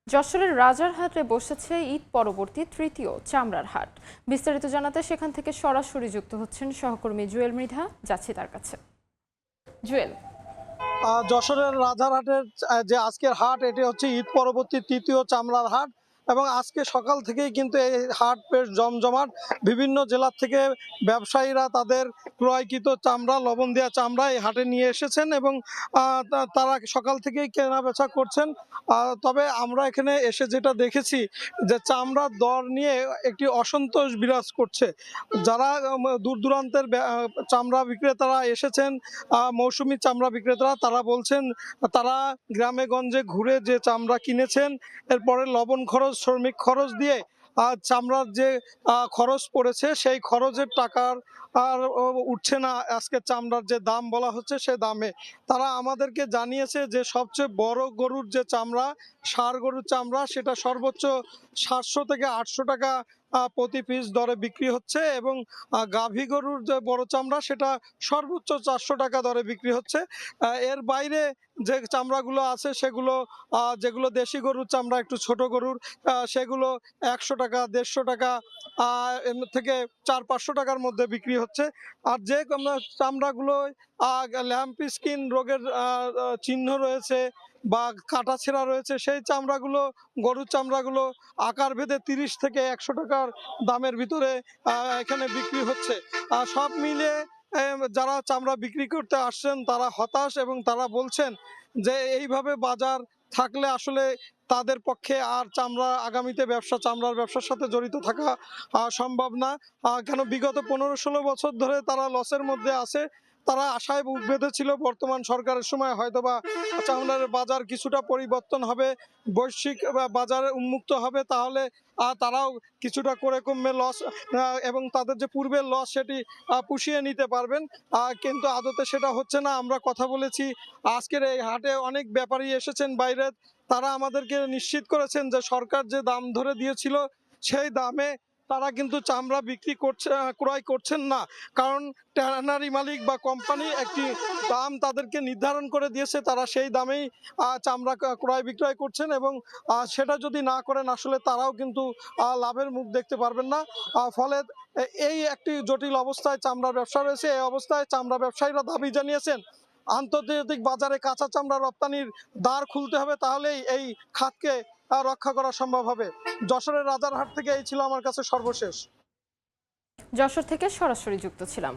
যশোরের রাজারহাটে বসেছে ঈদ পরবর্তী তৃতীয় চামড়ার হাট। বিস্তারিত জানাতে সেখান থেকে সরাসরি যুক্ত হচ্ছেন সহকর্মী জুয়েল মৃধা। যাচ্ছি তার কাছে। জুয়েল, যশোরের রাজারহাটের যে আজকের হাট, এটি হচ্ছে ঈদ পরবর্তী তৃতীয় চামড়ার হাট এবং আজকে সকাল থেকেই কিন্তু এই হাট বেশ জমজমাট। বিভিন্ন জেলার থেকে ব্যবসায়ীরা তাদের ক্রয়কৃত চামড়া, লবণ দেওয়া চামড়া এই হাটে নিয়ে এসেছেন এবং তারা সকাল থেকেই কেনা বেচা করছেন। তবে আমরা এখানে এসে যেটা দেখেছি যে চামড়ার দর নিয়ে একটি অসন্তোষ বিরাজ করছে। যারা দূর দূরান্তের চামড়া বিক্রেতারা এসেছেন, মৌসুমী চামড়া বিক্রেতারা, তারা বলছেন তারা গ্রামে গঞ্জে ঘুরে যে চামড়া কিনেছেন, এরপরে লবণ খরচ, শ্রমিক খরচ দিয়ে চামড়ার যে খরচ পড়েছে সেই খরচের টাকার আর উঠছে না আজকে চামড়ার যে দাম বলা হচ্ছে সে দামে। তারা আমাদেরকে জানিয়েছে যে সবচেয়ে বড় গরুর যে চামড়া, ষাঁড় গরুর চামড়া, সেটা সর্বোচ্চ 700 থেকে 800 টাকা প্রতি পিস দরে বিক্রি হচ্ছে এবং গাভী গরুর যে বড় চামড়া সেটা সর্বোচ্চ 400 টাকা দরে বিক্রি হচ্ছে। এর বাইরে যে চামড়াগুলো আছে সেগুলো, যেগুলো দেশি গরুর চামড়া, একটু ছোট গরুর, সেগুলো 100 টাকা, 150 টাকা এর থেকে 400-500 টাকার মধ্যে বিক্রি হচ্ছে। আর যে চামড়াগুলো ল্যাম্প স্কিন রোগের চিহ্ন রয়েছে বা কাটা ছেঁড়া রয়েছে, সেই চামড়াগুলো, গরুর চামড়াগুলো আকার ভেদে 30 থেকে 100 টাকার দামের ভিতরে এখানে বিক্রি হচ্ছে। সব মিলে যারা চামড়া বিক্রি করতে আসছেন তারা হতাশ এবং তারা বলছেন যে এইভাবে বাজার থাকলে আসলে তাদের পক্ষে আর আগামীতে চামড়ার ব্যবসার সাথে জড়িত থাকা সম্ভব না। কেন, বিগত 15-16 বছর ধরে তারা লসের মধ্যে আছে। তারা আশায় বুক বেঁধেছিল বর্তমান সরকারের সময় হয়তোবা চামড়ার বাজার কিছুটা পরিবর্তন হবে, বৈশ্বিক বাজারে উন্মুক্ত হবে, তাহলে তারাও কিছুটা করে কমবে লস এবং তাদের যে পূর্বের লস সেটি পুষিয়ে নিতে পারবেন। কিন্তু আদতে সেটা হচ্ছে না। আমরা কথা বলেছি, আজকের এই হাটে অনেক ব্যাপারী এসেছেন বাইরে, তারা আমাদেরকে নিশ্চিত করেছেন যে সরকার যে দাম ধরে দিয়েছিল সেই দামে তারা কিন্তু চামড়া ক্রয় করছেন না। কারণ ট্যানারি মালিক বা কোম্পানি একটি দাম তাদেরকে নির্ধারণ করে দিয়েছে, তারা সেই দামেই চামড়া ক্রয় বিক্রয় করছেন এবং সেটা যদি না করেন আসলে তারাও কিন্তু লাভের মুখ দেখতে পারবেন না। ফলে এই একটি জটিল অবস্থায় চামড়ার ব্যবসা রয়েছে। এই অবস্থায় চামড়া ব্যবসায়ীরা দাবি জানিয়েছেন আন্তর্জাতিক বাজারে কাঁচা চামড়া রপ্তানির দ্বার খুলতে হবে, তাহলেই এই খাতকে রক্ষা করা সম্ভব হবে। যশোরের রাজারহাট থেকে এই ছিল আমার কাছে সর্বশেষ। যশোর থেকে সরাসরি যুক্ত ছিলাম।